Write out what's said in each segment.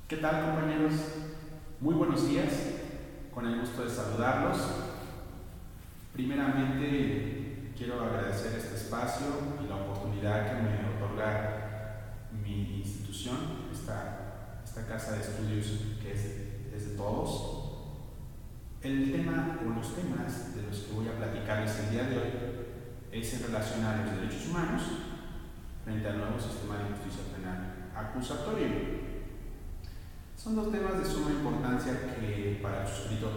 ¿Qué tal, compañeros? Muy buenos días, con el gusto de saludarlos. Primeramente, quiero agradecer este espacio y la oportunidad que me otorga mi institución, esta casa de estudios que es de todos. El tema o los temas de los que voy a platicarles el día de hoy es en relación a los derechos humanos frente al nuevo sistema de justicia penal acusatorio. Son dos temas de suma importancia que para el suscriptor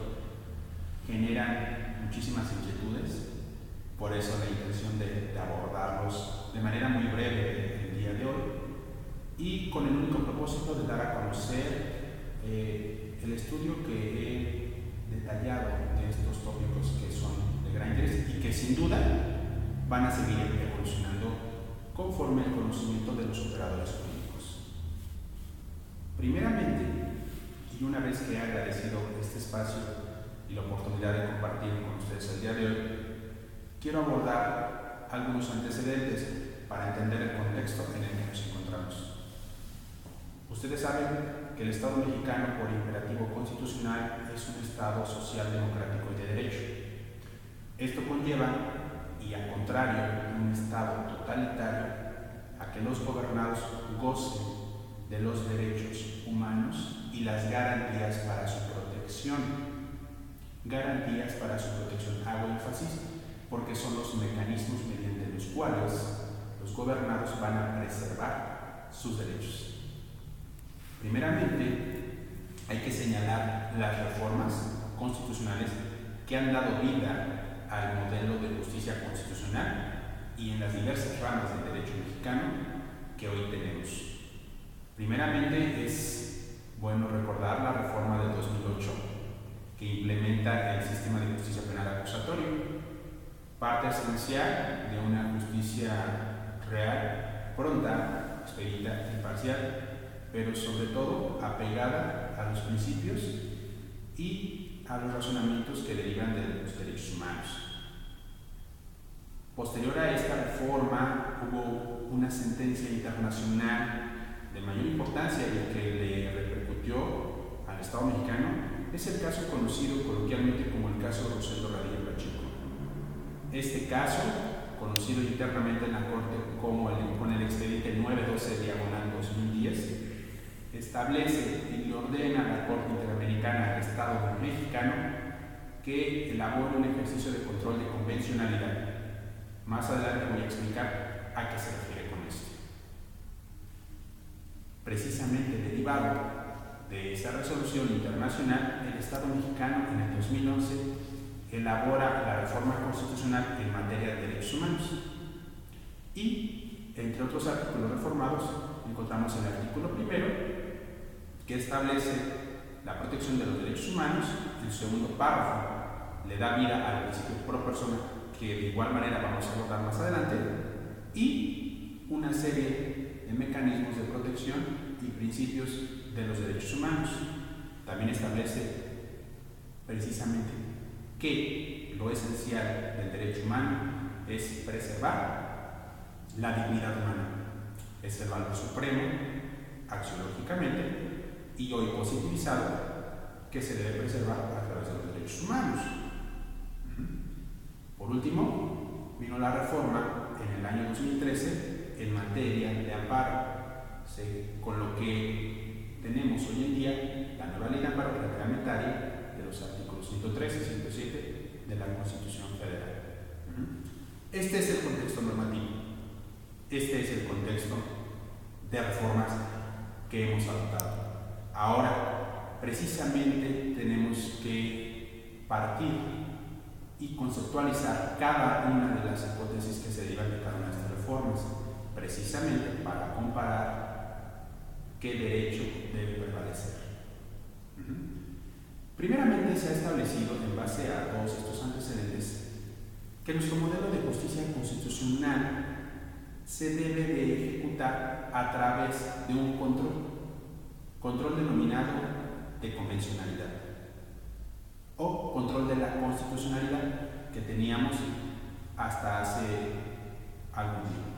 generan muchísimas inquietudes, por eso la intención de abordarlos de manera muy breve el día de hoy y con el único propósito de dar a conocer el estudio que he detallado de estos tópicos que son de gran interés y que sin duda van a seguir evolucionando conforme el conocimiento de los operadores jurídicos. Primeramente, y una vez que he agradecido este espacio y la oportunidad de compartir con ustedes el día de hoy, quiero abordar algunos antecedentes para entender el contexto en el que nos encontramos. Ustedes saben que el Estado mexicano, por imperativo constitucional, es un Estado social, democrático y de derecho. Esto conlleva, y al contrario de un Estado totalitario, a que los gobernados gocen de los derechos humanos y las garantías para su protección. Garantías para su protección, hago énfasis, porque son los mecanismos mediante los cuales los gobernados van a preservar sus derechos. Primeramente, hay que señalar las reformas constitucionales que han dado vida al modelo de justicia constitucional y en las diversas ramas del derecho mexicano que hoy tenemos. Primeramente, es bueno recordar la reforma del 2008 que implementa el sistema de justicia penal acusatorio, parte esencial de una justicia real, pronta, expedita, imparcial, pero sobre todo apegada a los principios y a los razonamientos que derivan de los derechos humanos. Posterior a esta reforma hubo una sentencia internacional de mayor importancia y que le repercutió al Estado mexicano es el caso conocido coloquialmente como el caso Rosendo Radilla Pacheco. Este caso, conocido internamente en la Corte como con el expediente 912/2010, establece y le ordena a la Corte Interamericana del Estado mexicano que elabore un ejercicio de control de convencionalidad. Más adelante voy a explicar a qué se refiere con esto. Precisamente derivado de esa resolución internacional, el Estado mexicano en el 2011 elabora la reforma constitucional en materia de derechos humanos y, entre otros artículos reformados, encontramos el artículo primero que establece la protección de los derechos humanos. El segundo párrafo le da vida al principio pro persona, que de igual manera vamos a abordar más adelante, y una serie de mecanismos de protección y principios de los derechos humanos. También establece precisamente que lo esencial del derecho humano es preservar la dignidad humana. Es el valor supremo, axiológicamente, y hoy positivizado, que se debe preservar a través de los derechos humanos. Por último, vino la reforma en el año 2013 en materia de amparo, con lo que tenemos hoy en día la nueva ley de amparo reglamentaria de los artículos 113 y 107 de la Constitución Federal. Este es el contexto normativo, este es el contexto de reformas que hemos adoptado. Ahora, precisamente tenemos que partir y conceptualizar cada una de las hipótesis que se derivan de cada una de estas reformas, precisamente para comparar qué derecho debe prevalecer. Primeramente, se ha establecido, en base a todos estos antecedentes, que nuestro modelo de justicia constitucional se debe de ejecutar a través de un control denominado de convencionalidad o control de la constitucionalidad que teníamos hasta hace algún tiempo.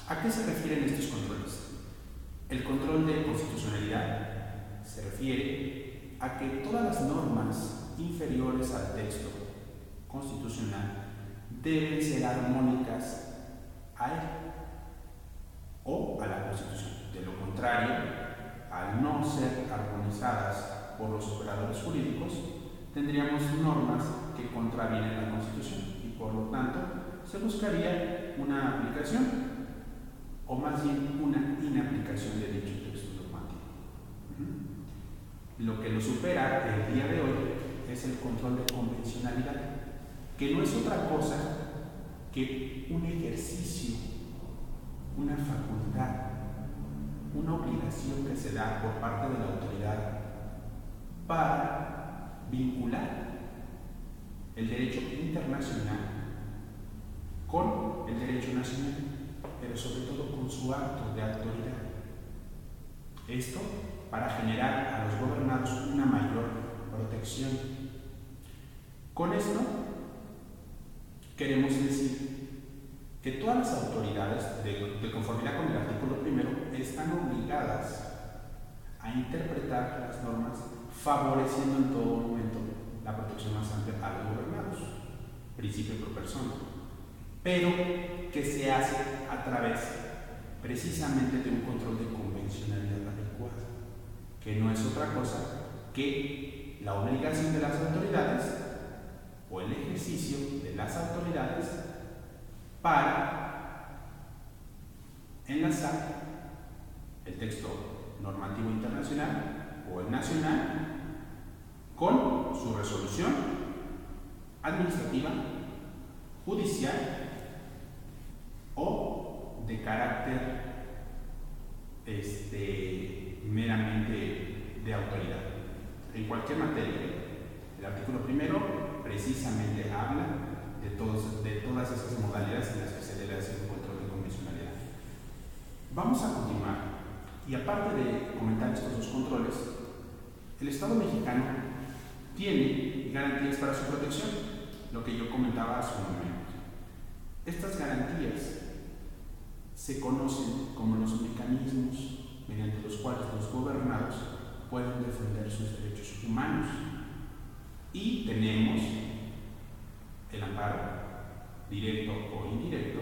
¿A qué se refieren estos controles? El control de constitucionalidad a que todas las normas inferiores al texto constitucional deben ser armónicas a él o a la Constitución. De lo contrario, al no ser armonizadas por los operadores jurídicos, tendríamos normas que contravienen la Constitución y por lo tanto se buscaría una aplicación o más bien una inaplicación de dicho texto normativo. Lo que lo supera el día de hoy es el control de convencionalidad, que no es otra cosa que un ejercicio, una facultad, una obligación que se da por parte de la autoridad para vincular el derecho internacional con el derecho nacional, pero sobre todo con su acto de autoridad. Esto para generar a los gobernados una mayor protección. Con esto queremos decir que todas las autoridades, de conformidad con el artículo primero, están obligadas a interpretar las normas favoreciendo en todo momento la protección más amplia a los gobernados, principio pro persona, pero que se hace a través precisamente de un control de convencionalidad adecuada, que no es otra cosa que la obligación de las autoridades o el ejercicio de las autoridades para enlazar el texto normativo internacional o el nacional con su resolución administrativa, judicial o de carácter meramente de autoridad. En cualquier materia, el artículo primero precisamente habla de todas esas modalidades en las que se debe hacer un control de convencionalidad. Vamos a continuar, y aparte de comentar estos dos controles, el Estado mexicano tiene garantías para su protección, lo que yo comentaba hace un momento. Estas garantías se conocen como los mecanismos mediante los cuales los gobernados pueden defender sus derechos humanos. Y tenemos el amparo, directo o indirecto,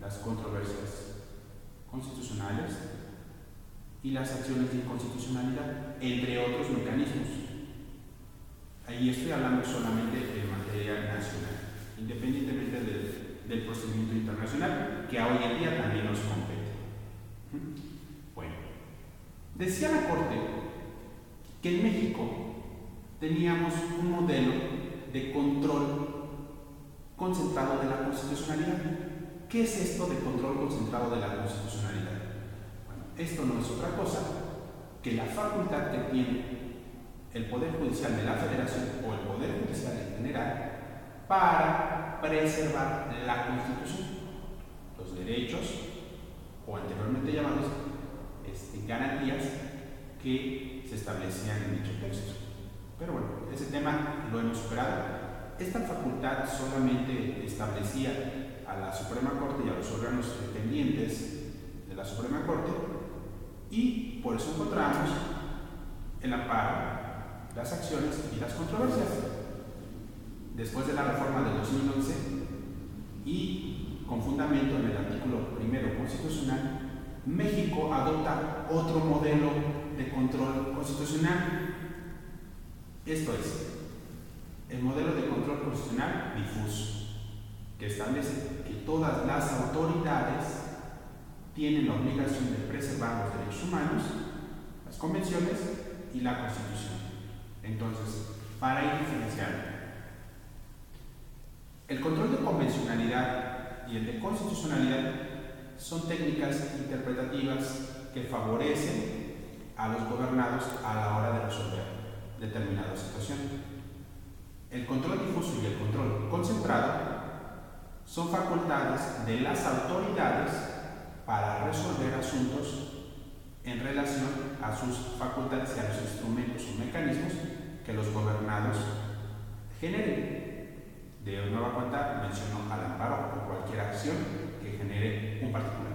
las controversias constitucionales y las acciones de inconstitucionalidad, entre otros mecanismos. Ahí estoy hablando solamente de materia nacional, independientemente del procedimiento internacional, que hoy en día también nos compete. Bueno, decía la Corte que en México teníamos un modelo de control concentrado de la constitucionalidad. ¿Qué es esto de control concentrado de la constitucionalidad? Bueno, esto no es otra cosa que la facultad que tiene el Poder Judicial de la Federación o el Poder Judicial en general para preservar la Constitución, los derechos o anteriormente llamados garantías que se establecían en dicho texto. Pero bueno, ese tema lo hemos superado. Esta facultad solamente establecía a la Suprema Corte y a los órganos dependientes de la Suprema Corte, y por eso encontramos el amparo, las acciones y las controversias. Después de la reforma de 2011 y con fundamento en el artículo primero constitucional, México adopta otro modelo de control constitucional. Esto es, el modelo de control constitucional difuso, que establece que todas las autoridades tienen la obligación de preservar los derechos humanos, las convenciones y la Constitución. Entonces, para ir diferenciando, el control de convencionalidad y el de constitucionalidad son técnicas interpretativas que favorecen a los gobernados a la hora de resolver determinada situación. El control difuso y el control concentrado son facultades de las autoridades para resolver asuntos en relación a sus facultades y a los instrumentos o mecanismos que los gobernados generen. De nueva cuenta menciono al amparo o cualquier acción que genere un particular.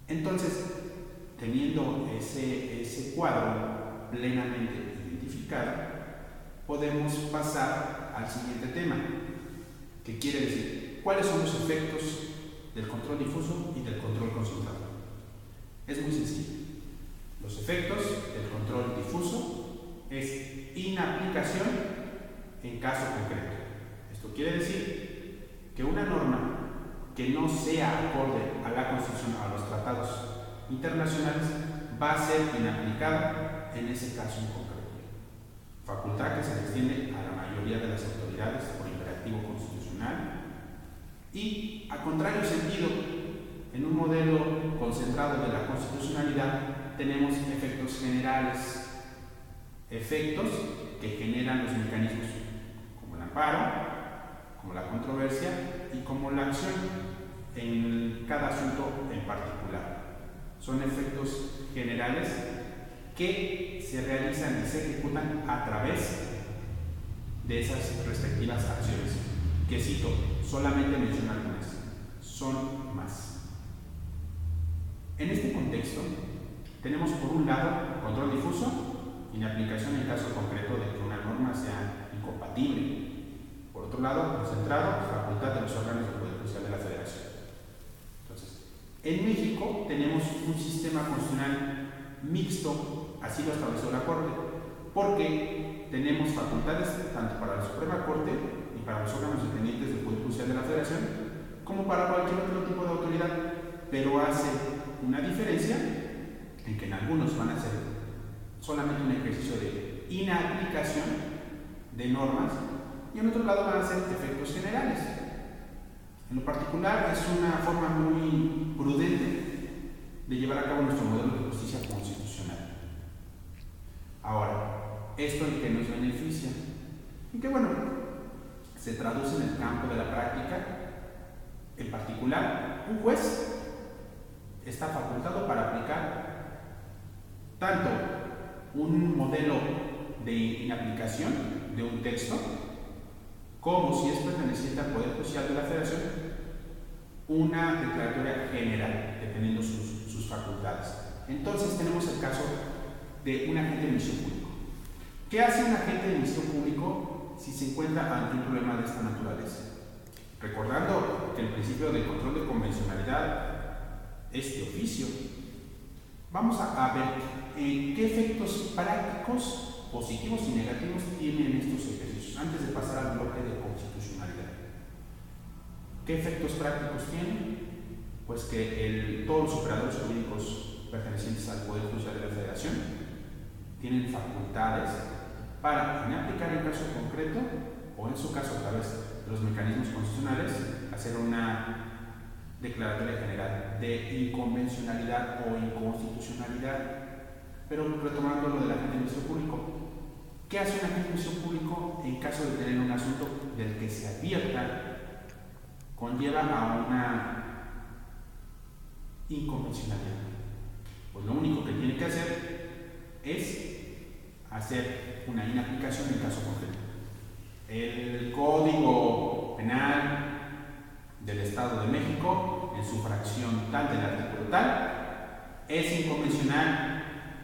Entonces, teniendo ese cuadro plenamente identificada, podemos pasar al siguiente tema, que quiere decir cuáles son los efectos del control difuso y del control concentrado. Es muy sencillo. Los efectos del control difuso es inaplicación en caso concreto. Esto quiere decir que una norma que no sea acorde a la Constitución o a los tratados internacionales va a ser inaplicada en ese caso en concreto. Facultad que se le extiende a la mayoría de las autoridades por imperativo constitucional y, a contrario sentido, en un modelo concentrado de la constitucionalidad tenemos efectos generales, efectos que generan los mecanismos como el amparo, como la controversia y como la acción en cada asunto en particular. Son efectos generales que se realizan y se ejecutan a través de esas respectivas acciones, que cito, solamente menciono algunas, son más. En este contexto, tenemos por un lado control difuso, inaplicación en caso concreto de que una norma sea incompatible. Por otro lado, concentrado, facultad de los órganos del Poder Judicial de la Federación. Entonces, en México tenemos un sistema constitucional mixto, así lo estableció la Corte, porque tenemos facultades tanto para la Suprema Corte y para los órganos dependientes del Poder Judicial de la Federación, como para cualquier otro tipo de autoridad, pero hace una diferencia en que en algunos van a ser solamente un ejercicio de inaplicación de normas y en otro lado van a ser efectos generales. En lo particular es una forma muy prudente de llevar a cabo nuestro modelo de justicia constitucional. Ahora, ¿esto en qué nos beneficia? En que, bueno, se traduce en el campo de la práctica. En particular, un juez está facultado para aplicar tanto un modelo de inaplicación de un texto, como si es perteneciente al Poder Judicial de la Federación, una declaratoria general, dependiendo sus facultades. Entonces tenemos el caso de un agente de ministerio público. ¿Qué hace un agente de ministerio público si se encuentra ante un problema de esta naturaleza? Recordando que el principio de control de convencionalidad es de oficio, vamos a ver qué efectos prácticos, positivos y negativos tienen estos ejercicios, antes de pasar al bloque de constitucionalidad. ¿Qué efectos prácticos tienen? Pues que todos los operadores jurídicos pertenecientes al Poder Judicial de la Federación tienen facultades para, en aplicar el caso concreto, o en su caso a través de los mecanismos constitucionales, hacer una declaratoria general de inconvencionalidad o inconstitucionalidad. Pero retomando lo del agente de ministerio público, ¿qué hace un agente de ministerio público en caso de tener un asunto del que se advierta conlleva a una inconvencionalidad? Pues lo único que tiene que hacer es hacer una inaplicación en caso concreto. El Código Penal del Estado de México, en su fracción tal del artículo tal, es inconvencional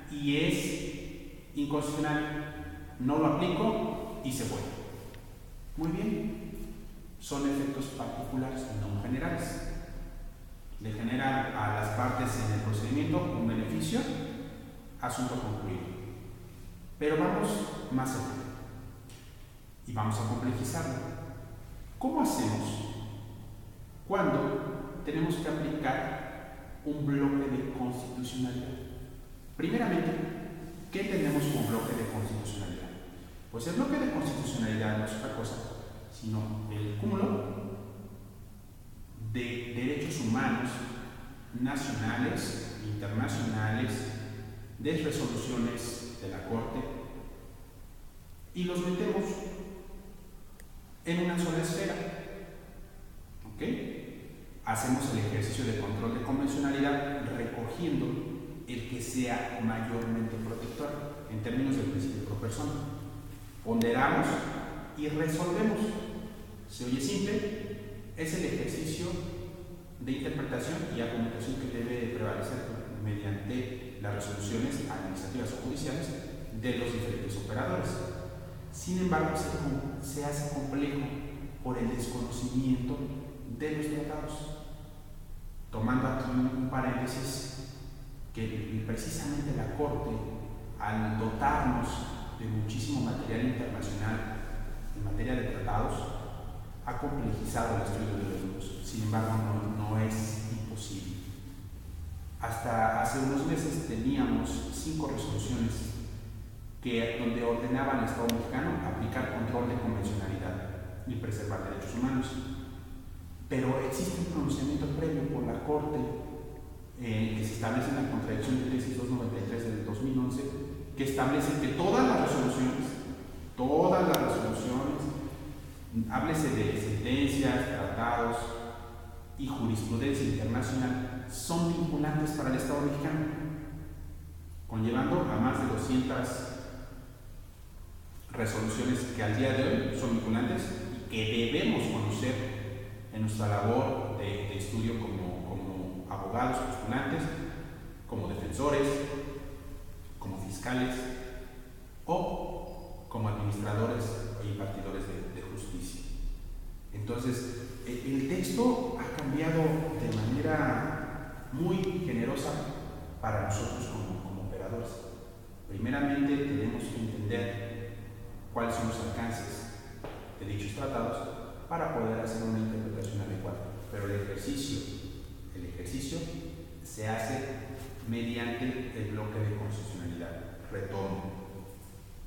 y es inconstitucional. No lo aplico y se fue. Muy bien. Son efectos particulares, no generales. Le generan a las partes en el procedimiento un beneficio, asunto concluido. Pero vamos más allá y vamos a complejizarlo. ¿Cómo hacemos cuando tenemos que aplicar un bloque de constitucionalidad? Primeramente, ¿qué entendemos como bloque de constitucionalidad? Pues el bloque de constitucionalidad no es otra cosa sino el cúmulo de derechos humanos nacionales, internacionales, de resoluciones de la Corte, y los metemos en una sola esfera. ¿Ok? Hacemos el ejercicio de control de convencionalidad recogiendo el que sea mayormente protector en términos del principio pro persona. Ponderamos y resolvemos. Se oye simple, es el ejercicio de interpretación y argumentación que debe prevalecer mediante las resoluciones administrativas o judiciales de los diferentes operadores. Sin embargo, se hace complejo por el desconocimiento de los tratados. Tomando aquí un paréntesis, que precisamente la Corte, al dotarnos de muchísimo material internacional en materia de tratados, ha complejizado el estudio de los mismos. Sin embargo, no es imposible. Hasta hace unos meses teníamos 5 resoluciones donde ordenaban al Estado mexicano aplicar control de convencionalidad y preservar derechos humanos. Pero existe un pronunciamiento previo por la Corte que se establece en la contradicción de tesis 293 del 2011, que establece que todas las resoluciones, háblese de sentencias, tratados y jurisprudencia internacional, son vinculantes para el Estado mexicano, conllevando a más de 200 resoluciones que al día de hoy son vinculantes y que debemos conocer en nuestra labor de estudio como abogados, postulantes, como defensores, como fiscales o como administradores e impartidores de justicia. Entonces, el texto ha cambiado de manera muy generosa para nosotros como operadores. Primeramente, tenemos que entender cuáles son los alcances de dichos tratados para poder hacer una interpretación adecuada. Pero el ejercicio se hace mediante el bloque de constitucionalidad. Retomo.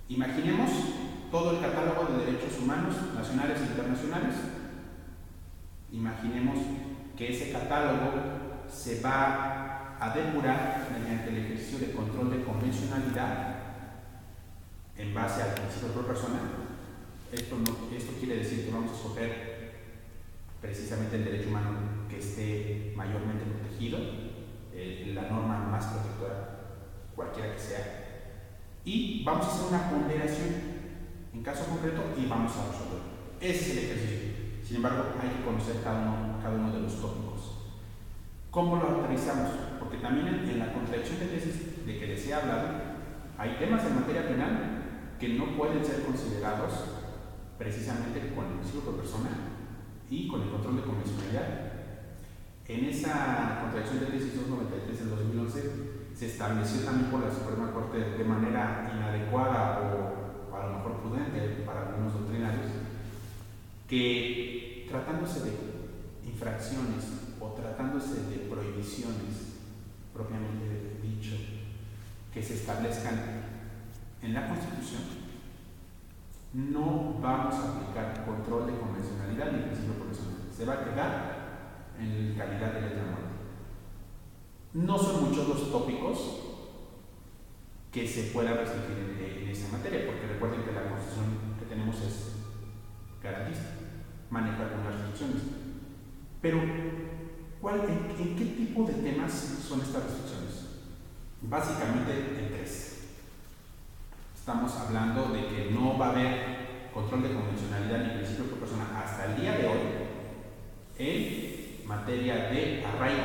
Imaginemos todo el catálogo de derechos humanos nacionales e internacionales. Imaginemos que ese catálogo se va a depurar mediante el ejercicio de control de convencionalidad en base al principio pro persona. Esto quiere decir que vamos a escoger precisamente el derecho humano que esté mayormente protegido, la norma más protectora, cualquiera que sea, y vamos a hacer una ponderación en caso concreto y vamos a resolverlo. Ese es el ejercicio. Sin embargo, hay que conocer cada uno de los tópicos. ¿Cómo lo aterrizamos? Porque también en la contradicción de tesis de que les he hablado, hay temas en materia penal que no pueden ser considerados precisamente con el principio por persona y con el control de convencionalidad. En esa contradicción de tesis 293 del 2011 se estableció también por la Suprema Corte de manera inadecuada o a lo mejor prudente para algunos doctrinarios, que tratándose de infracciones o tratándose de prohibiciones propiamente dicho que se establezcan en la Constitución, no vamos a aplicar control de convencionalidad ni principio profesional. Se va a quedar en calidad de letra muerta. No son muchos los tópicos que se puedan restringir en esa materia, porque recuerden que la Constitución que tenemos es garantista, maneja algunas restricciones. Pero, ¿en qué tipo de temas son estas restricciones? Básicamente en 3. Estamos hablando de que no va a haber control de convencionalidad ni principio por persona hasta el día de hoy en materia de arraigo,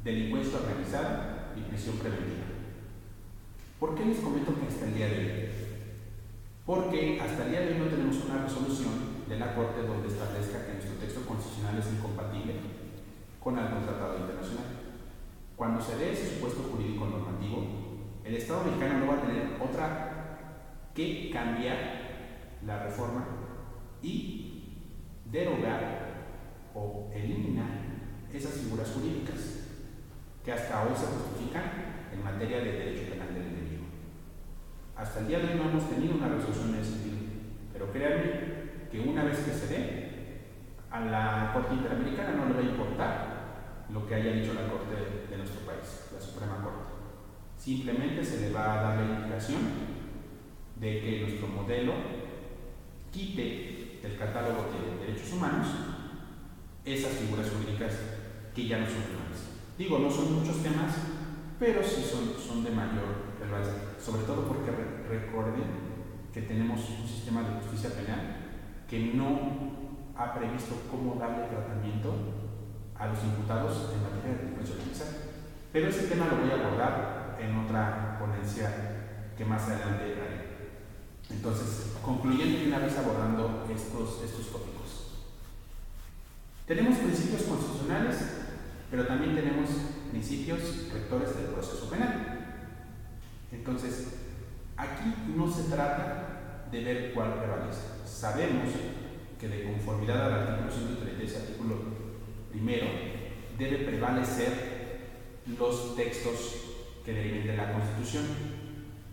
delincuencia organizada y prisión preventiva. ¿Por qué les comento que hasta el día de hoy? Porque hasta el día de hoy no tenemos una resolución de la Corte donde establezca que nuestro texto constitucional es incompatible con algún tratado internacional. Cuando se dé ese supuesto jurídico normativo, el Estado mexicano no va a tener otra que cambiar la reforma y derogar o eliminar esas figuras jurídicas que hasta hoy se justifican en materia de derecho penal del enemigo. Hasta el día de hoy no hemos tenido una resolución en ese sentido, pero créanme que una vez que se dé, a la Corte Interamericana no le va a importar lo que haya dicho la Corte de nuestro país, la Suprema Corte. Simplemente se le va a dar la indicación de que nuestro modelo quite del catálogo de derechos humanos esas figuras jurídicas que ya no son relevantes. Digo, no son muchos temas, pero sí son de mayor relevancia, sobre todo porque recuerden que tenemos un sistema de justicia penal que no ha previsto cómo darle tratamiento a los imputados en materia de delincuencia organizada. Pero ese tema lo voy a abordar en otra ponencia que más adelante haré. Entonces, concluyendo y una vez abordando estos tópicos. Tenemos principios constitucionales, pero también tenemos principios rectores del proceso penal. Entonces, aquí no se trata de ver cuál prevalece. Sabemos que de conformidad al artículo 136, artículo primero, debe prevalecer los textos que deriven de la Constitución.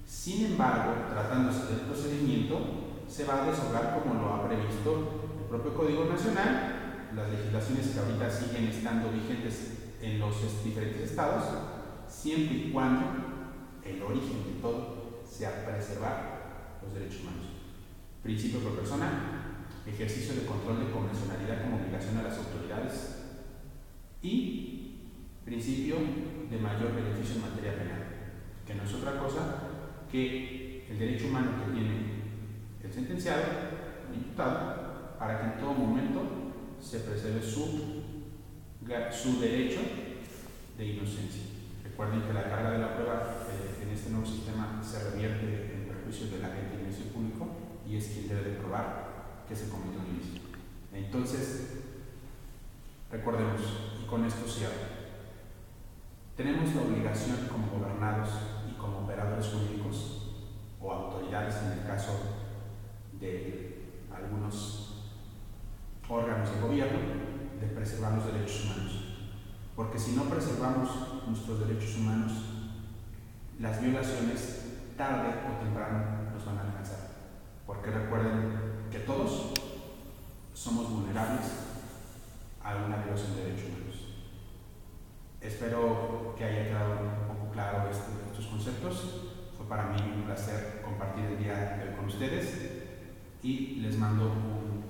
Sin embargo, tratándose del procedimiento, se va a deshogar como lo ha previsto el propio Código Nacional, las legislaciones que ahorita siguen estando vigentes en los diferentes estados, siempre y cuando el origen de todo sea preservar los derechos humanos. Principio pro persona, ejercicio de control de convencionalidad como obligación a las autoridades y principio de mayor beneficio en materia penal, que no es otra cosa que el derecho humano que tiene el sentenciado, el imputado, para que en todo momento se preserve su derecho de inocencia. Recuerden que la carga de la prueba en este nuevo sistema se revierte en perjuicio del agente del Ministerio Público y es quien debe de probar que se cometió un ilícito. Entonces, recordemos, y con esto cierro, tenemos la obligación como gobernados y como operadores jurídicos o autoridades en el caso de algunos órganos de gobierno de preservar los derechos humanos. Porque si no preservamos nuestros derechos humanos, las violaciones tarde o temprano nos van a alcanzar. Porque recuerden que todos somos vulnerables a una violación de derechos humanos. Espero que haya quedado un poco claro estos conceptos. Fue para mí un placer compartir el día de hoy con ustedes y les mando un